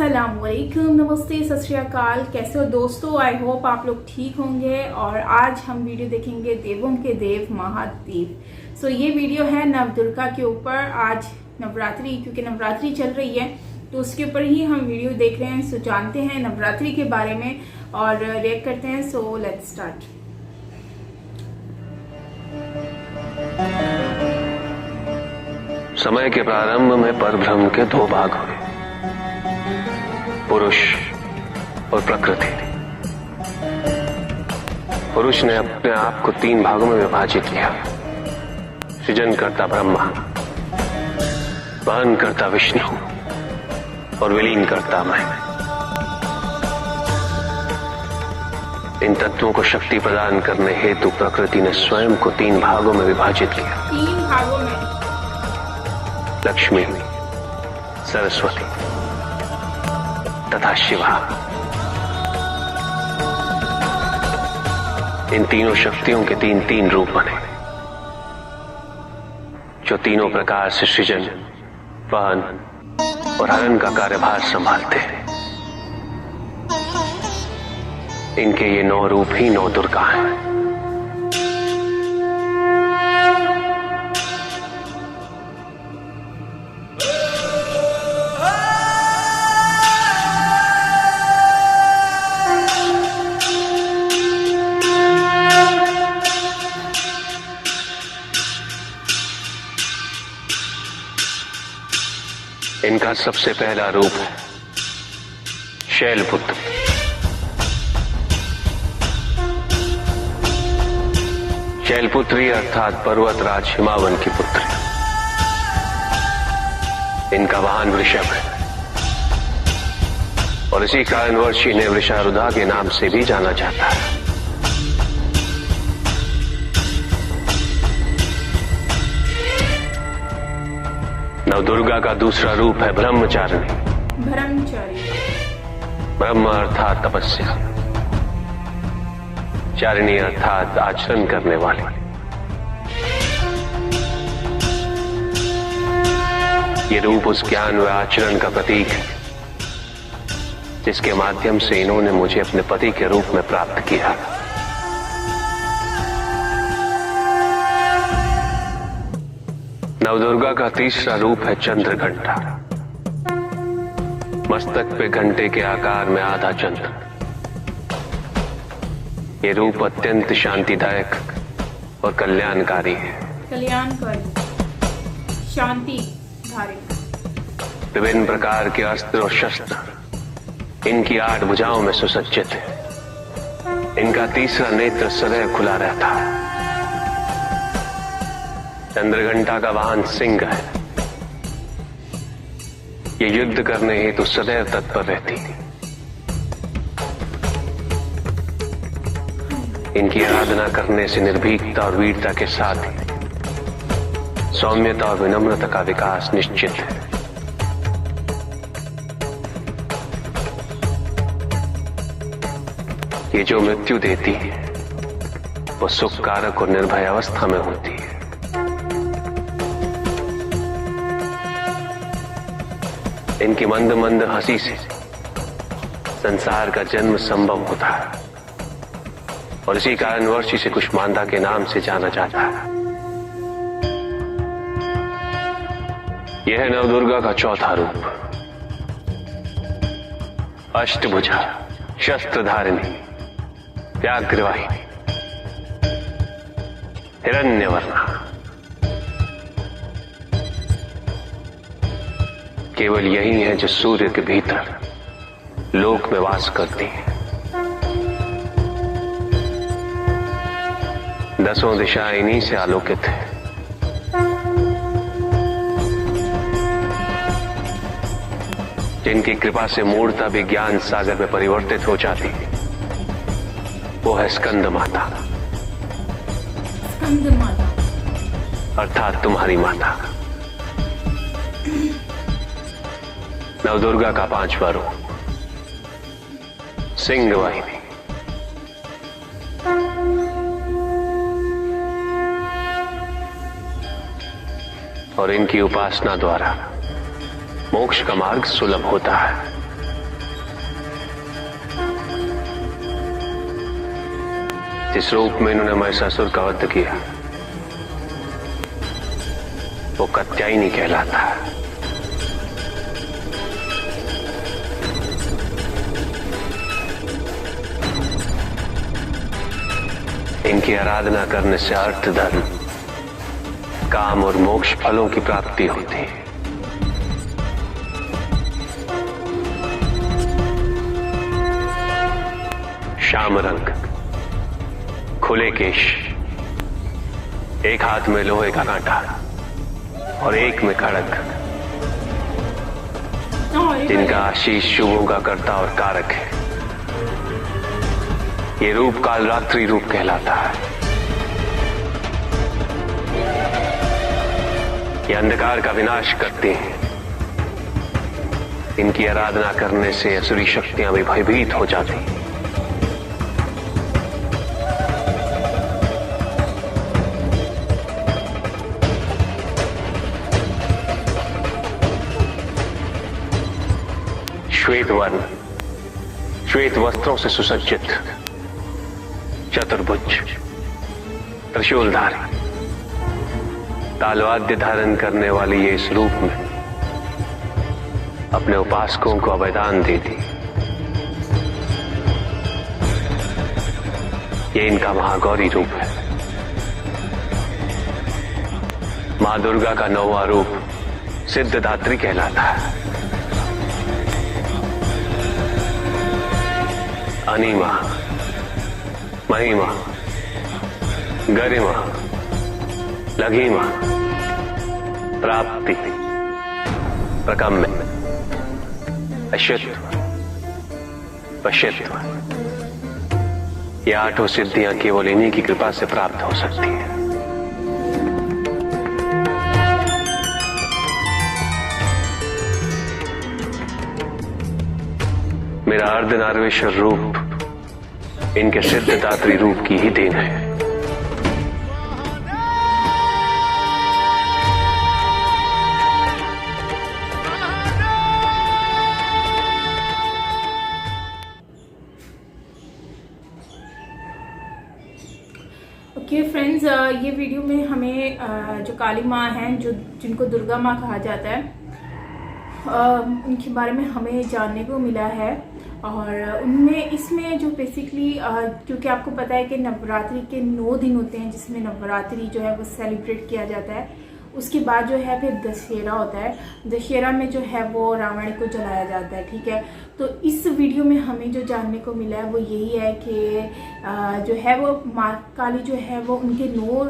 अस्सलामुअलैकुम, नमस्ते, सत श्री अकाल। कैसे हो दोस्तों? आई होप आप लोग ठीक होंगे। और आज हम वीडियो देखेंगे देवों के देव महादेव। सो ये वीडियो है नवदुर्गा के ऊपर। आज नवरात्रि, क्योंकि नवरात्रि चल रही है तो उसके ऊपर ही हम वीडियो देख रहे हैं। सो जानते हैं नवरात्रि के बारे में और रिएक्ट करते हैं। So let's start. समय के प्रारंभ में परब्रह्म के दो भाग हुए, पुरुष और प्रकृति। पुरुष ने अपने आप को तीन भागों में विभाजित किया। सृजन करता ब्रह्मा, वहन करता विष्णु और विलीन करता मैं। इन तत्वों को शक्ति प्रदान करने हेतु प्रकृति ने स्वयं को तीन भागों में विभाजित किया। तीन भागों में? लक्ष्मी, सरस्वती तथा शिवा। इन तीनों शक्तियों के तीन तीन रूप बने, जो तीनों प्रकार से सृजन, वहन और हरण का कार्यभार संभालते हैं। इनके ये 9 रूप ही 9 दुर्गा हैं। इनका सबसे पहला रूप है शैलपुत्र। शैलपुत्री अर्थात पर्वतराज हिमावन की पुत्री। इनका वाहन वृषभ है और इसी कारणवश इन्हें वृषारुधा के नाम से भी जाना जाता है। नवदुर्गा का दूसरा रूप है ब्रह्मचारिणी। ब्रह्मचारी, ब्रह्म अर्थात तपस्या, चारिणी अर्थात आचरण करने वाली। ये रूप उस ज्ञान व आचरण का प्रतीक है जिसके माध्यम से इन्होंने मुझे अपने पति के रूप में प्राप्त किया। नवदुर्गा का तीसरा रूप है चंद्रघंटा। मस्तक पे घंटे के आकार में आधा चंद्र। ये रूप अत्यंत शांतिदायक और कल्याणकारी है। कल्याणकारी, शांतिधारी। विभिन्न प्रकार के अस्त्र और शस्त्र इनकी 8 भुजाओं में सुसज्जित है। इनका तीसरा नेत्र सदैव खुला रहता है। चंद्रघंटा का वाहन सिंह है। ये युद्ध करने हेतु सदैव तत्पर रहती थी। इनकी आराधना करने से निर्भीकता और वीरता के साथ ही सौम्यता और विनम्रता का विकास निश्चित है। ये जो मृत्यु देती है वो सुख कारक और निर्भय अवस्था में होती है। इनकी मंद मंद हंसी से संसार का जन्म संभव होता है और इसी कारणवश इसे कुष्मांडा के नाम से जाना जाता है। यह है नवदुर्गा का चौथा रूप, अष्टभुजा, शस्त्रधारिणी, व्याघ्रवाहिनी, हिरण्यवर्णा। केवल यही है जो सूर्य के भीतर लोक में वास करती है। 10 दिशाएं इन्हीं से आलोकित है। जिनकी कृपा से मूर्ता भी ज्ञान सागर में परिवर्तित हो जाती है, वो है स्कंद माता। स्कंद माता अर्थात तुम्हारी माता। नवदुर्गा का 5वां रूप सिंह वाहिनी। और इनकी उपासना द्वारा मोक्ष का मार्ग सुलभ होता है। जिस रूप में इन्होंने महिषासुर का वध किया वो कात्यायनी कहलाता है। इनकी आराधना करने से अर्थ, धर्म, काम और मोक्ष फलों की प्राप्ति होती है। श्याम रंग, खुले केश, एक हाथ में लोहे का कांटा और एक में खड़ग, जिनका आशीष शुभों का कर्ता और कारक है। ये रूप काल रात्रि रूप कहलाता है। ये अंधकार का विनाश करते हैं। इनकी आराधना करने से असुरी शक्तियां भी भयभीत हो जाती हैं। श्वेत वर्ण, श्वेत वस्त्रों से सुसज्जित, चतुर्भुज, त्रिशूलधारी, तालवाद्य धारण करने वाली ये इस रूप में अपने उपासकों को अभयदान देती। ये इनका महागौरी रूप है। मां दुर्गा का 9वां रूप सिद्धदात्री कहलाता है। अनिमा, महिमा, गरिमा, लघिमा, प्राप्ति, प्रकम्य, अश्वत्व, पश्यत्व, ये 8 सिद्धियां केवल इन्हीं की कृपा से प्राप्त हो सकती है। मेरा अर्धनारीश्वर रूप इनके सिद्धदात्री रूप की ही देन है। ओके फ्रेंड्स, ये वीडियो में हमें जो काली माँ हैं, जो जिनको दुर्गा माँ कहा जाता है, उनके बारे में हमें जानने को मिला है। और उनमें इसमें जो बेसिकली क्योंकि आपको पता है कि नवरात्रि के 9 दिन होते हैं जिसमें नवरात्रि जो है वो सेलिब्रेट किया जाता है। उसके बाद जो है फिर दशहरा होता है। दशहरा में जो है वो रावण को जलाया जाता है, ठीक है। तो इस वीडियो में हमें जो जानने को मिला है वो यही है कि जो है वो माँ काली जो है वो उनके 9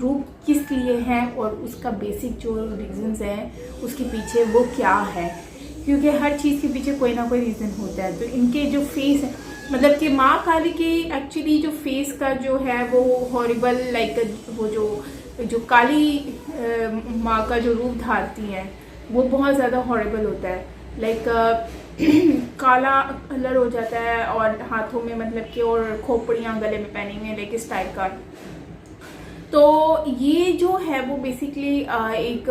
रूप किस लिए हैं और उसका बेसिक जो रीजंस हैं उसके पीछे वो क्या है, क्योंकि हर चीज़ के पीछे कोई ना कोई रीज़न होता है। तो इनके जो फेस है, मतलब कि माँ काली के एक्चुअली जो फेस का जो है वो हॉरिबल, लाइक वो जो काली माँ का जो रूप धारती हैं वो बहुत ज़्यादा हॉरिबल होता है। लाइक काला कलर हो जाता है और हाथों में मतलब कि और खोपड़ियाँ गले में पहनी हुई हैं, लाइक इस टाइप का। तो ये जो है वो बेसिकली एक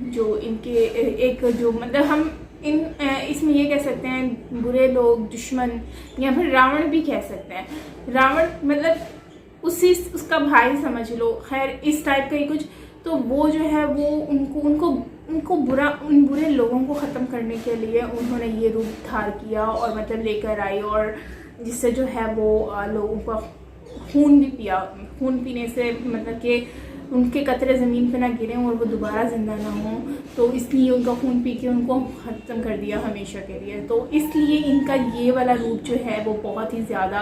जो इनके एक जो मतलब हम इसमें ये कह सकते हैं बुरे लोग, दुश्मन, या फिर रावण भी कह सकते हैं। रावण मतलब उसका भाई समझ लो, खैर इस टाइप का ही कुछ। तो वो जो है वो उनको उन बुरे लोगों को ख़त्म करने के लिए उन्होंने ये रूप धार किया और मतलब लेकर आई, और जिससे जो है वो लोगों का खून भी पिया। खून पीने से मतलब कि उनके कतरे ज़मीन पे ना गिरे और वो दोबारा ज़िंदा ना हो, तो इसलिए उनका खून पी के उनको ख़त्म कर दिया हमेशा के लिए। तो इसलिए इनका ये वाला रूप जो है वो बहुत ही ज़्यादा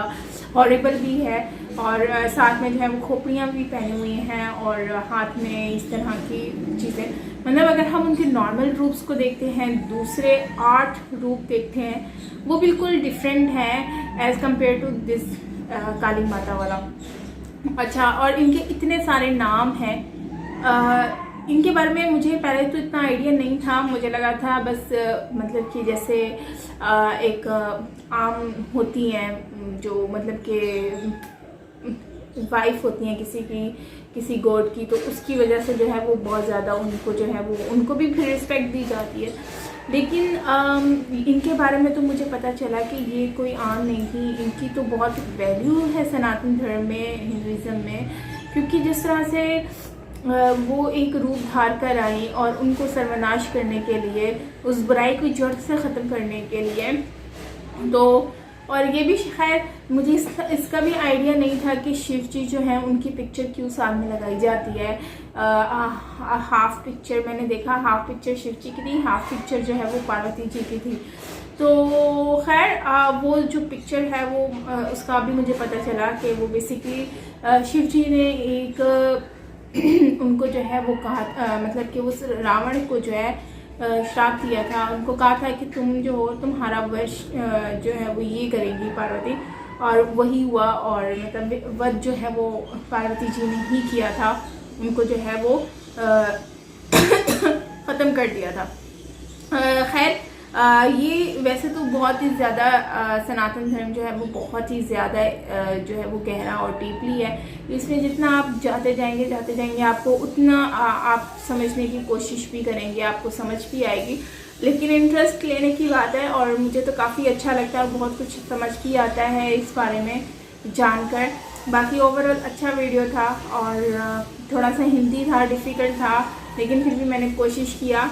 हॉरिबल भी है। और साथ में जो है वो खोपड़ियाँ भी पहनी हुई हैं और हाथ में इस तरह की चीज़ें। मतलब अगर हम उनके नॉर्मल रूप्स को देखते हैं, दूसरे 8 रूप देखते हैं, वो बिल्कुल डिफरेंट है एज़ कम्पेयर टू दिस काली माता वाला। अच्छा, और इनके इतने सारे नाम हैं। इनके बारे में मुझे पहले तो इतना आइडिया नहीं था। मुझे लगा था बस मतलब कि जैसे एक आम होती हैं जो मतलब कि वाइफ होती हैं किसी गॉड की, तो उसकी वजह से जो है वो बहुत ज़्यादा उनको जो है वो उनको भी फिर रिस्पेक्ट दी जाती है। लेकिन इनके बारे में तो मुझे पता चला कि ये कोई आम नहीं थी, इनकी तो बहुत वैल्यू है सनातन धर्म में, हिंदुज़म में, क्योंकि जिस तरह से वो एक रूप धार कर आई और उनको सर्वनाश करने के लिए, उस बुराई को जड़ से ख़त्म करने के लिए। तो और ये भी खैर मुझे इसका भी आइडिया नहीं था कि शिव जी जो है उनकी पिक्चर क्यों सामने लगाई जाती है। हाफ पिक्चर मैंने देखा, हाफ पिक्चर शिव जी की थी, हाफ पिक्चर जो है वो पार्वती जी की थी। तो खैर वो जो पिक्चर है वो उसका भी मुझे पता चला कि वो बेसिकली शिव जी ने एक उनको जो है वो कहा, मतलब कि उस रावण को जो है श्राप दिया था, उनको कहा था कि तुम जो हो तुम्हारा वश जो है वो ये करेगी पार्वती, और वही हुआ। और मतलब वध जो है वो पार्वती जी ने ही किया था, उनको जो है वो ख़त्म कर दिया था। खैर ये वैसे तो बहुत ही ज़्यादा सनातन धर्म जो है वो बहुत ही ज़्यादा जो है वो गहरा और डीपली है। इसमें जितना आप जाते जाएंगे आपको उतना आप समझने की कोशिश भी करेंगे, आपको समझ भी आएगी। लेकिन इंटरेस्ट लेने की बात है, और मुझे तो काफ़ी अच्छा लगता है, बहुत कुछ समझ भी आता है इस बारे में जानकर। बाकी ओवरऑल अच्छा वीडियो था, और थोड़ा सा हिंदी था, डिफ़िकल्ट था, लेकिन फिर भी मैंने कोशिश किया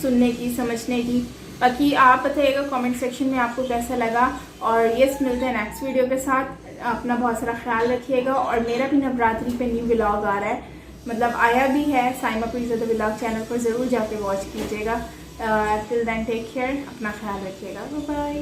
सुनने की, समझने की। बाकी आप बताइएगा कमेंट सेक्शन में आपको कैसा लगा। और यस, मिलते हैं नेक्स्ट वीडियो के साथ। अपना बहुत सारा ख्याल रखिएगा। और मेरा भी नवरात्रि पे न्यू व्लॉग आ रहा है, मतलब आया भी है, साइमा प्रीज़ा द व्लॉग चैनल पर ज़रूर जाके वॉच कीजिएगा। टिल देन टेक केयर, अपना ख्याल रखिएगा, बाय बाय।